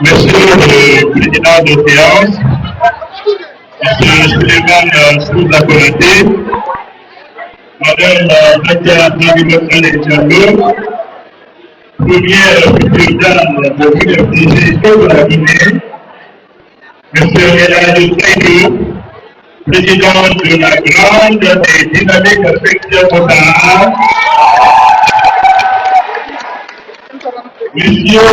Monsieur le Président de séance, Monsieur Suleiman Souza-Konaté, Madame Nadia Diallo, première future dame de l'Université de la Guinée, Monsieur Elhadji Seydou, président de la grande et dynamique section Motard, Messieurs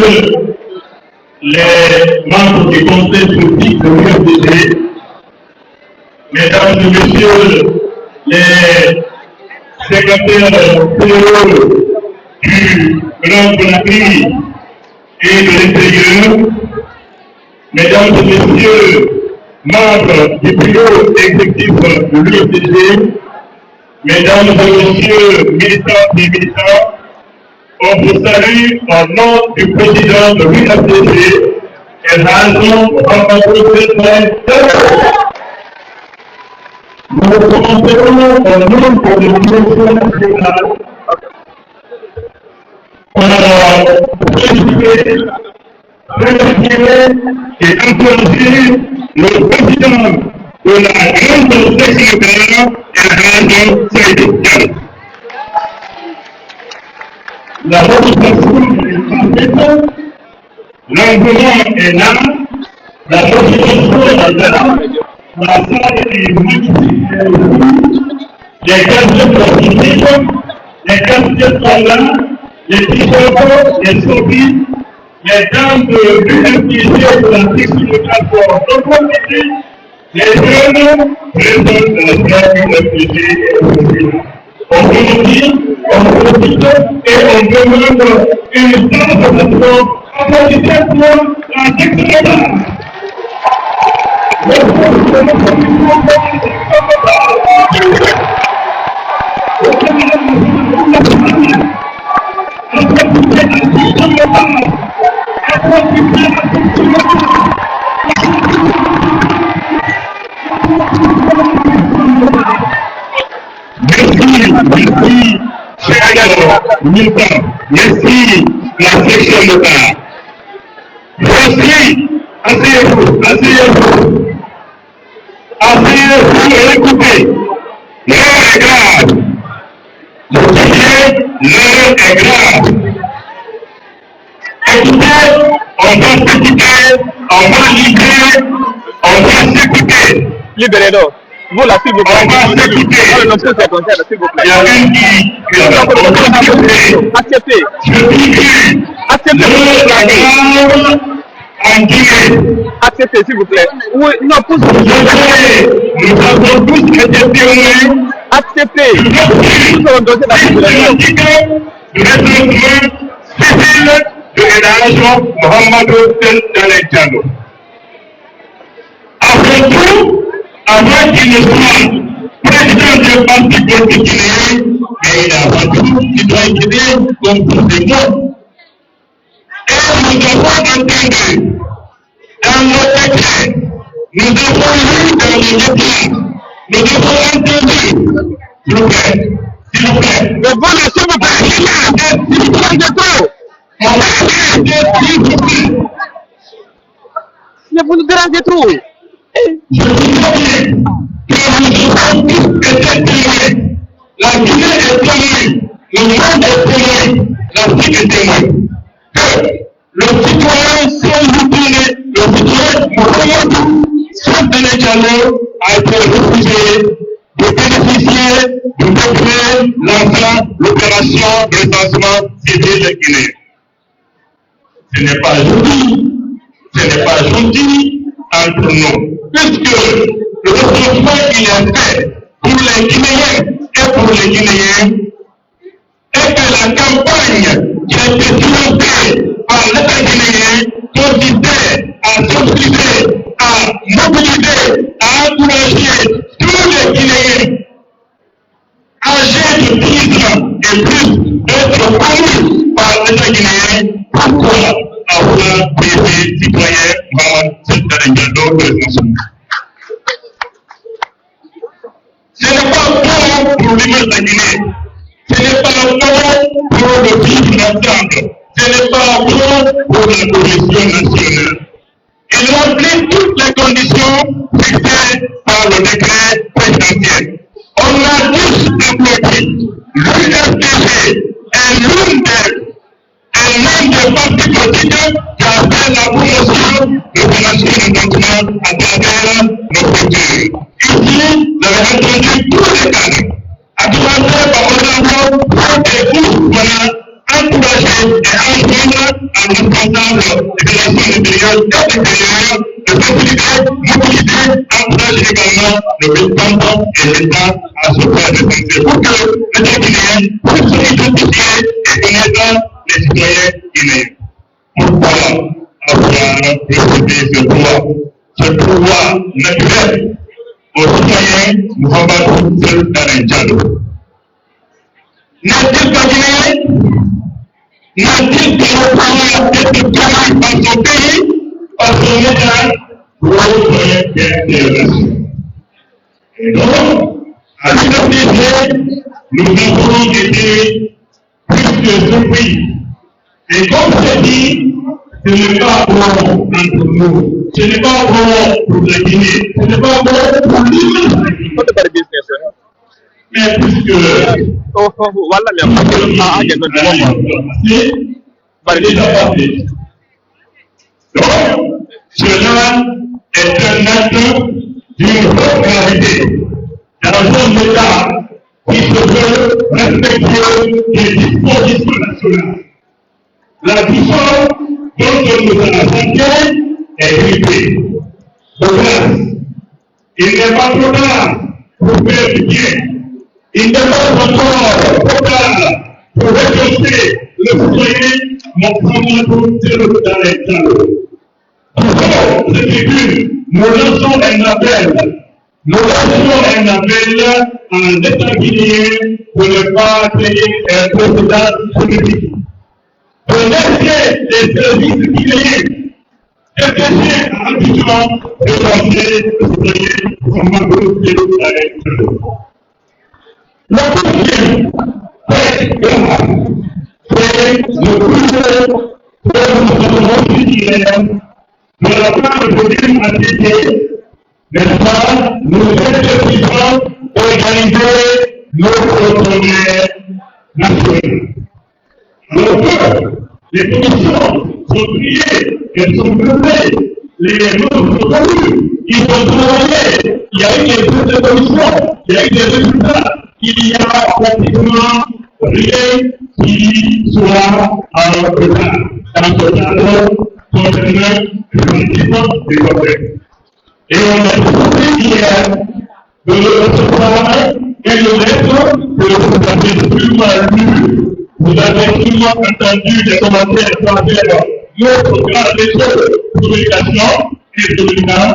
les membres du conseil politique de l'UFDG, mesdames et messieurs les secrétaires fédéraux du Grand Conakry et de l'intérieur, mesdames et messieurs membres du bureau exécutif de l'UFDG, mesdames et messieurs militants et militants, on vous salue au nom du président de l'UFDG, Elhadji Mouhamadou Seydi. Nous commencerons au nom de l'émission nationale pour féliciter, remercier et encourager le président de la grande section Elhadji Seydou. La motivation est parfaite, l'engouement est là, la motivation est là, la salle est magnifique, les gadgets positifs, les gadgets sont là, les t-shirts, les sourires, les dames de l'UFDG de la section locale pour l'opportunité, les jeunes présents de la classe UFDG. On remercie, on profite et on demande une transformation en position pour la section. Merci, chers militants, merci la section locale. Merci, asseyez-vous, asseyez-vous. Asseyez-vous et écoutez. L'heure est grave. Je disais, l'heure est grave. Écoutez, on va s'écouter, on va libérer, on va s'écouter. Libérez-nous. Vous là, s'il vous plaît. On va s'écouter. Il y a une qui acceptez. Acceptez. Acceptez, s'il vous plaît. Oui, non, poussez. Nous avons tous été témoins. Acceptez. Nous allons donner la population. Civil de Elhadji Mouhamadou Seydi Diallo. Après tout, avant qu'il ne soit président du parti politique, mais il a vendu, il doit quitter comme président. Et nous avons entendu dans nos écrits, nous avons lu dans les médias, nous avons entendu, s'il vous plaît, mais vous laissez me parler, s'il vous plaît, de trop. On va arrêter, s'il vous plaît. Mais vous nous dérangez trop. Je vous dis que nous avons tous été témoins. La Guinée est témoin, le monde est témoin, l'Afrique est témoin. Que le citoyen Seydi, le citoyen Mouhamadou Seydi Diallo a été refusé de bénéficier du décret lançant l'opération de recensement civil guinéen. Ce n'est pas joli, ce n'est pas gentil entre nous, puisque le recensement qu'il est fait pour les Guinéens et pour les Guinéens, et que la campagne qui a été financée par l'État guinéen consistait à souscrire, à mobiliser, à encourager tous les Guinéens âgés de 10 ans et plus d'être connus par l'État guinéen. Pourquoi avoir payé citoyen Mohamed Sultan Diallo de responsable? Ce n'est pas bon pour l'image de la Guinée. Ce n'est pas bon pour le vivre ensemble. Ce n'est pas bon pour la cohésion nationale. Il remplit toutes les conditions fixées par le décret présidentiel. On a tous applaudi. L'UFDG est l'un des partis politiques qui a fait la promotion de la nation nationale à travers nos cultures. Ici, vous avez entendu tous les cadres, à travers par exemple, et vous, voilà, encourager et entendre un responsable des relations intérieures et extérieures de faciliter, mobiliser, encourager également le président et l'État à se faire défendre pour que l'État guinéen puisse s'identifier et connaître les citoyens guinéens. Pourquoi avoir refusé ce droit naturel au citoyen Mohamed Sultan Diallo? N'est-il pas guinéen? N'a-t-il pas le droit d'être connu par son pays, par son État, pour être bien des nations? Et donc, à l'université, nous avons été plus que surpris. Et comme c'est dit, ce n'est pas bon entre nous, ce n'est pas bon pour la Guinée, ce n'est pas bon pour l'image de la Guinée. Mais puisque donc, cela est un acte d'une grande gravité dans un État qui se veut respectueux des dispositions nationales. La vision dont nous allons affronter est grippée. De grâce, il n'est pas trop tard pour faire du bien. Il n'est pas encore trop tard pour réconcilier le citoyen Mohamed Sultan Diallo. Pour cette tribune, nous lançons un appel. Nous lançons un appel à l'État guinéen pour ne pas créer un précédent politique. Pour laisser les services guinéens empêcher habituellement de lancer le citoyen Mohamed Sultan Diallo. La deuxième très grave, c'est le coup de notre judiciaire de la part de l'humanité, n'est-ce pas, nous interdisons d'organiser notre sommet national. Alors que les commissions sont priées, elles sont levées, les membres sont connus, ils ont travaillé, il y a eu des commissions, il y a eu des résultats. Il y a pratiquement rien qui soit en retard dans ce cadre concernant le des problèmes. Et on a décidé hier de le recevoir et le lettre que vous avez sûrement lu, vous avez sûrement entendu des commentaires à travers notre grand réseau de communication et de l'État,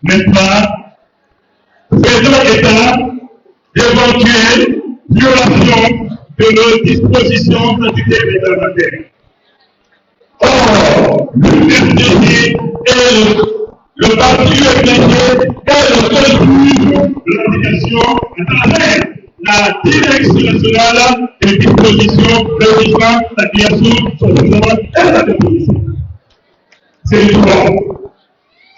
n'est-ce pas? Faisons état d'éventuelles violations de nos dispositions statutaires réglementaires. Or, l'UFDG et le parti UFDG est le seul juge de l'application à travers la direction nationale des dispositions régissant la création sur le droit et la déposition. C'est le droit.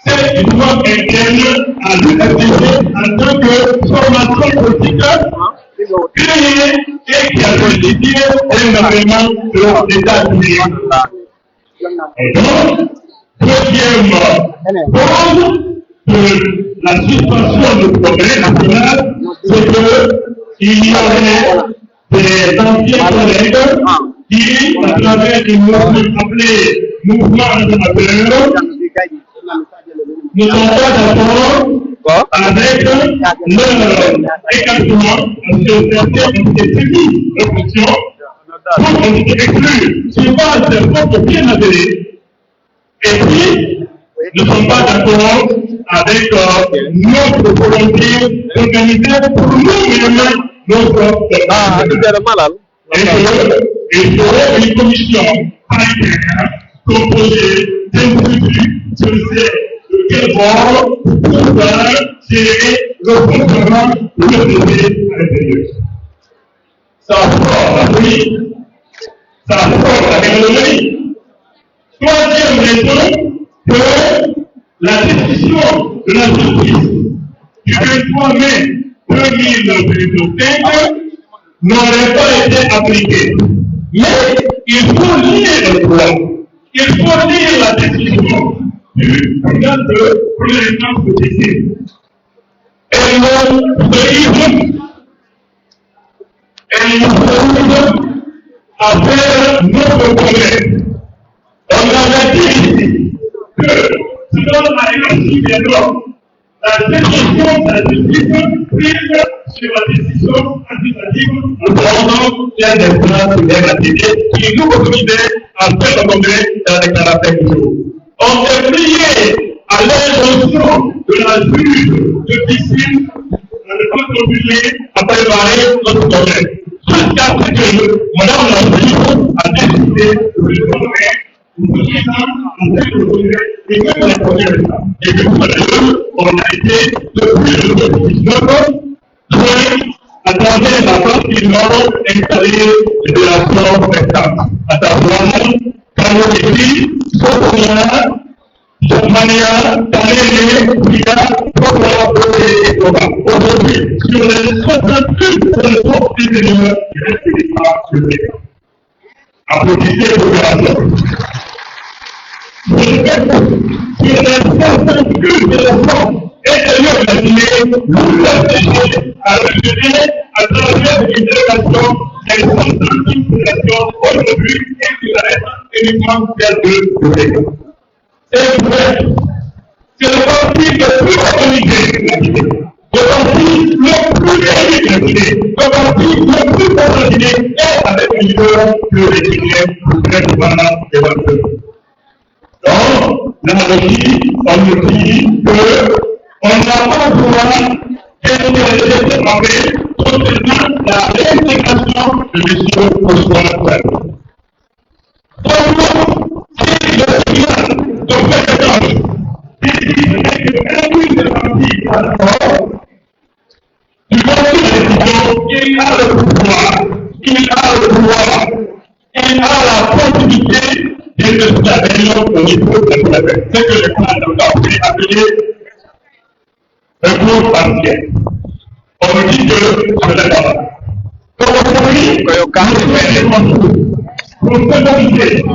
C'est une droit interne à l'UFDG en tant que formation politique créée et qui a constitué un agrément de l'État guinéen. Et donc, deuxièmement, cause de la suspension du progrès national, c'est qu'il y aurait des anciens collègues qui, à travers une mouvement appelé mouvement amateur, ne sont pas d'accord avec leur écartement sur certaines fonctions pour exclure sur base de propres bien avérés. Et puis, nous ne sommes pas d'accord avec notre volonté d'organiser pour nous-mêmes notre il faudrait une commission paritaire composée d'individus sur de quel bord pouvoir gérer le fonctionnement de notre pays à l'intérieur. Ça sort la police, ça sort la technologie. Troisième raison, que la décision de la justice du 23 mai 2025 n'aurait pas été appliquée. Mais il faut lire le droit, il faut lire la décision du tribunal de première instance de justice. Et nous à faire notre progrès. On avait dit que selon la hiérarchie des normes, la décision de la justice prise sur la décision administrative nous prenons bien des plans de l'égalité qui nous autorisait à faire le congrès dans les 45 jours. On s'est plié à l'injonction de la juge de piscine notre publié à préparer notre congrès. Jusqu'à ce que Madame la Présidente a décidé de le congrès et même la première étape. Et que on a été depuis le 2019 à travers la partie nord installée de relations prestables. À savoir, Kanoéti, Sokonia, Jokmania, Tanene, Pia, Pokora, et Toba. Aujourd'hui, sur les 62 événements, il reste pas sur les cas. Applaudissez l'opération. Sur les 62 événements, intérieur imaginé, nous l'avons à rejeter à travers une délégation des 65 populations aujourd'hui et qui s'arrête uniquement vers deux. C'est vrai, c'est le parti le plus organisé de la ville, le parti le plus organisé, le parti le plus organisé et avec une leader que les Guinéens voudraient pendant les 22. Donc, l'analogie, on nous dit que on n'a pas le droit d'interroger concernant la réintégration de M. François. Donc, si le client de compétence décide de parti à l'accord, du côté de décision, il a le pouvoir, il a la possibilité de se faire au niveau de la préfecture. C'est que le plan de appelé un groupe partiel. On me dit que je l'ai pas. Donc aujourd'hui, nous faisons pour symboliser que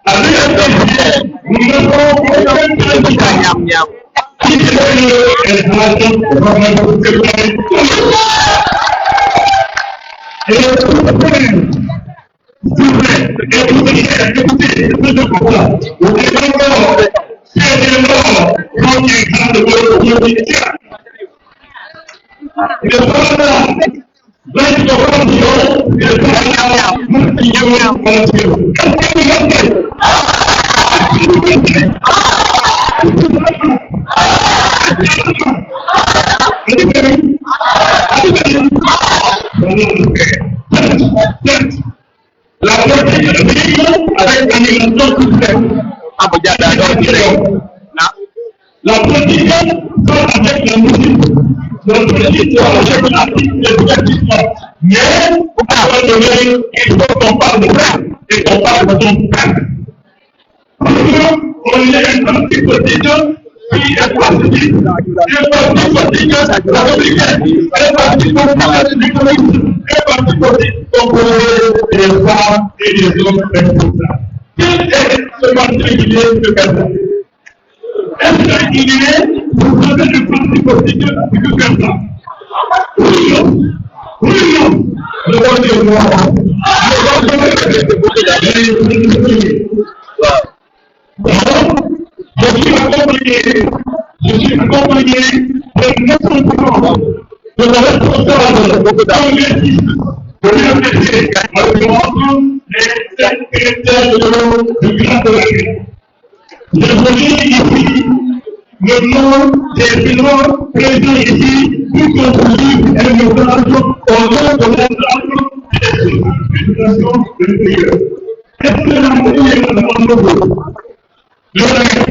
la liberté, nous ne sommes aucun candidat qui est l'installation vraiment de la politique avec l'annulation culturelle. La politique avec la musique. La politique avec l'artiste et le divertissement. Mais, à un moment donné, il faut qu'on parle de ça et qu'on parle de son père. On est un parti politique qui est politique. Un parti politique républicain. Un parti politique un parti politique composé des femmes et des hommes responsables. Quel est ce parti qui est de Gaza? Est-ce qu'il est pour donner le parti politique de Gaza? Oui, non. Oui, non. Le roi des rois. Je suis accompagné. Je suis accompagné de notre de la responsable de l'université, les 7 critères de grade de la vie. Je relis ici le nom des présidents présents ici pour contribuer à une opération au nom de l'ensemble des éducation de l'intérieur. Est-ce que la moitié est dans le monde? Je répète,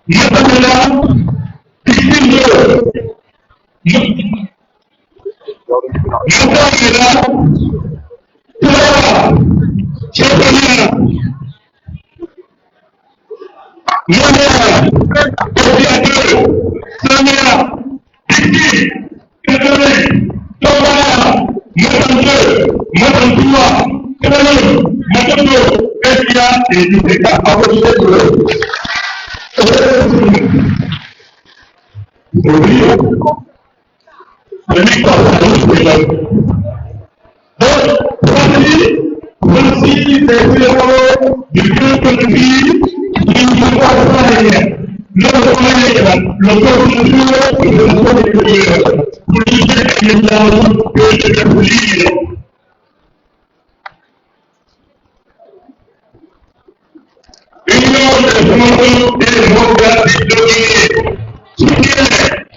maintenant, voici les héros du groupe de vie qui nous accompagnent. Notre collègue, le coordinateur de la pour l'idée que nous avons que de lire. Union des mondes et démocratiques dominés, soutien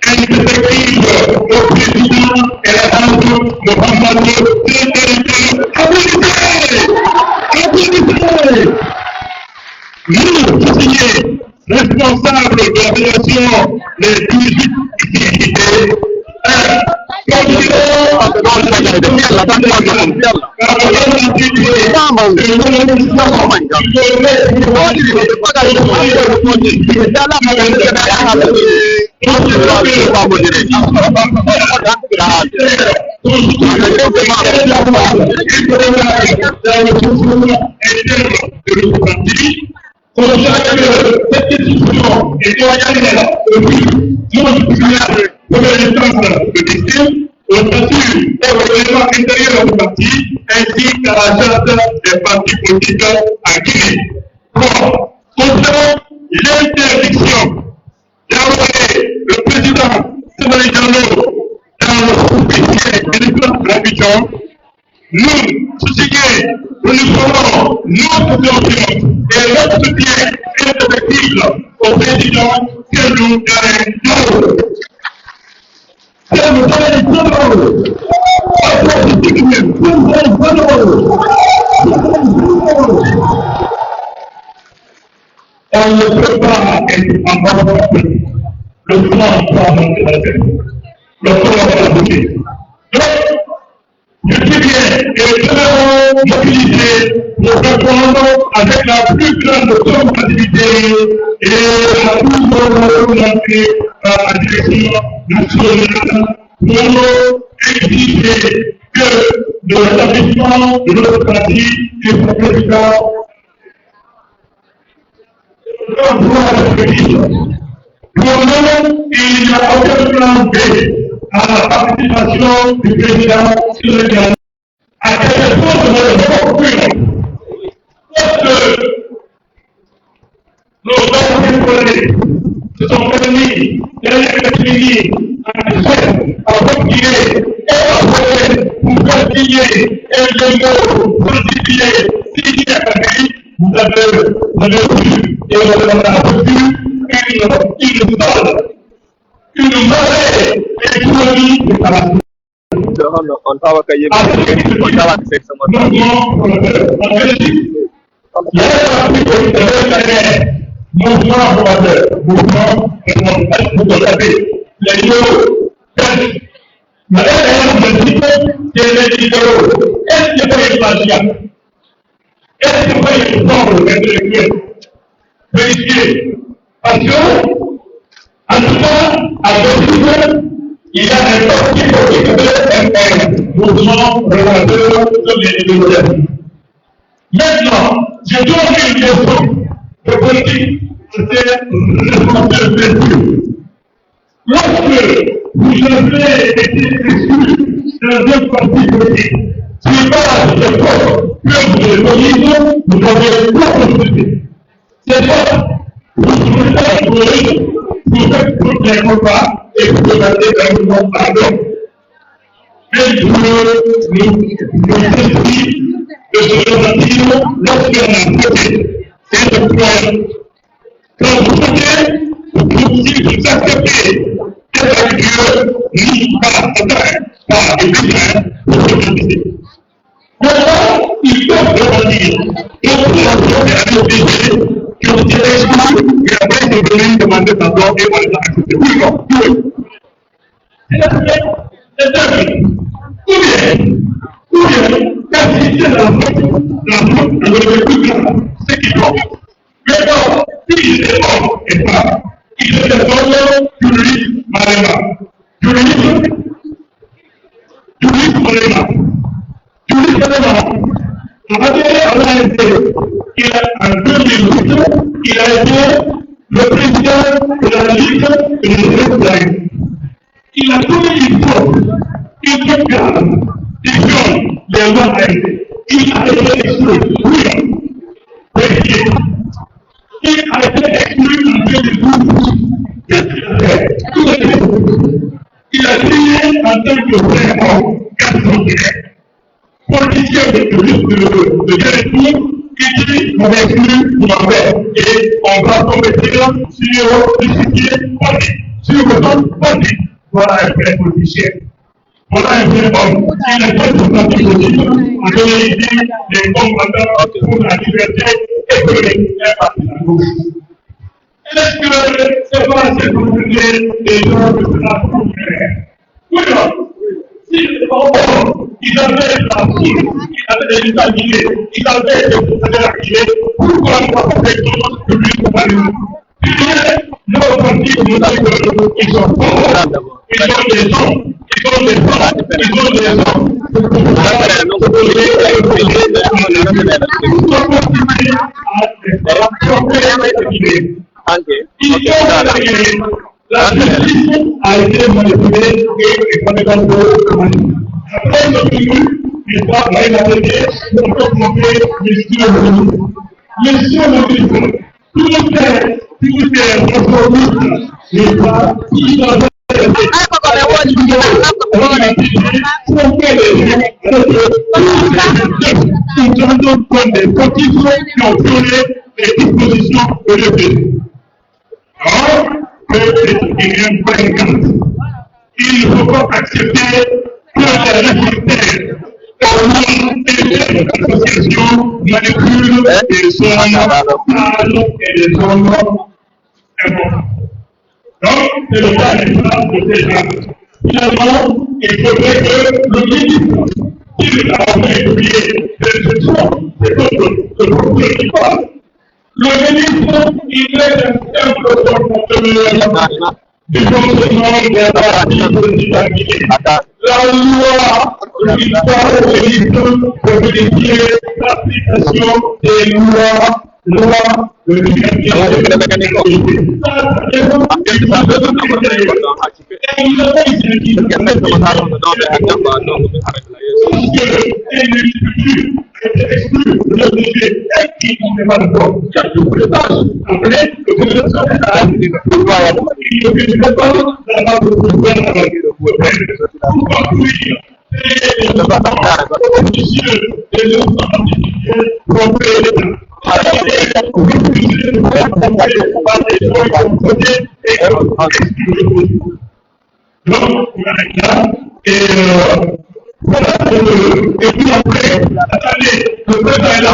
indéfectible au président et à la dame Mohamed nous, soutenir responsable de la fédération des 18 activités, cette institution est organisée pour l'instance de destin, au statut et au règlement intérieur du parti, ainsi qu'à la charte des partis politiques en Guinée. Bon, concernant l'interdiction d'envoyer le président Sénégal Diallo dans le groupe de l'Abidjan, nous, soutenons, nous ferons notre confiance et notre soutien indéfectible au président Sénégal Diallo. On ne peut pas être en bas le plan pour monter la tête, le plan de la boutique. Je dis bien que nous devons mobiliser pour répondre avec la plus grande compatibilité et la plus grande volonté à la direction nationale pour exiger que le rétablissement de notre parti et son président pour nous, il n'y a aucun plan B à la participation du président Sénégal. À quelque chose de notre populaire. Parce que nos anciens collègues se sont permis d'électrifier à reculer et à voter pour continuer et de modifier si il y a pays, vous avez vu et vous avez vu une marée économique de la on tawa kay yeb on tawa fek sama il y a un parti politique mouvement relateur sur les élections. Maintenant, je dois faire une question de politique, c'est responsabilité. Lorsque vous avez été exclu dans un parti politique, c'est pas de force que vous avez vous avez pas consulté. C'est pas, vous ne pouvez pas toutes les combats et vous demandez un mouvement pardon. Mais nous saisissons de ce relatif lorsqu'on a voté. C'est le point. Quand vous votez, si vous acceptez avec Dieu, ni par les pécheurs, vous votez. Maintenant, il faut dire que vous avez obligé que vous direz et après c'est venu demander pardon et on les a acceptés. Oui, non, oui. C'est la deuxième. Ou bien, quand il y a la faute, c'est qui tombe. Maintenant, s'il est mort et pas, il se défend Julie Malema. Julie Malema. En 2008, il a été le président de la Ligue de l'État. Il a donné une faute, une garde, des gens, les lois arrêtées. Il a été exclu. Oui, il a été exclu en 2012. Qu'est-ce qu'il a fait? Il a signé en tant que vrai homme, 4 ans direct. Politicien de Guérétour qui dit on exclut pour faire et on va commettre sur l'échiquier politique, sur le temps politique. Voilà un vrai politicien. Voilà un vrai homme. Il est très important politique. En réalité, les combattants pour la liberté économique et partie de la gauche. Est-ce que c'est pas assez compliqué des gens de la première? Oui, non. Ils avaient la foule, ils avaient des stabilités, ils avaient des activités. Pourquoi ne pas faire quelque chose de plus pour aller? Nos partis, ils sont forts, ils ont des gens, ils ont des femmes, ils ont des hommes. La justice a été manipulée et complètement manipulée. Après le film, l'histoire va être arrêtée pour montrer l'histoire de l'histoire. L'histoire de l'histoire. Tout le temps, l'histoire, l'histoire des conditions qui ont violé les dispositions de l'État. Il ne faut pas accepter que les résultats associations manipulent des zones sales et des zones importantes. Donc, c'est le cas de ces gens. Finalement, il faudrait que le ministre, s'il a oublié les élections, c'est que le procureur qui parle. Le ministre, il est un simple porte-monnaie du fonctionnement de la stabilité. La loi qui parle au ministre pour vérifier l'application des lois de liberté. Et puis après, attendez, le président est là.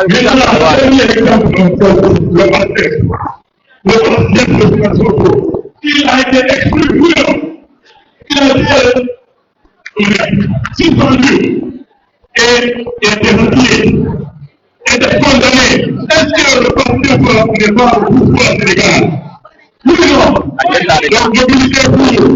Maintenant, le premier exemple, le il a été exclu, oui, il a été suspendu et interrogé et condamné. Est-ce que le parti n'est pas au pouvoir Sénégal? Oui, non. Donc, mobilité pour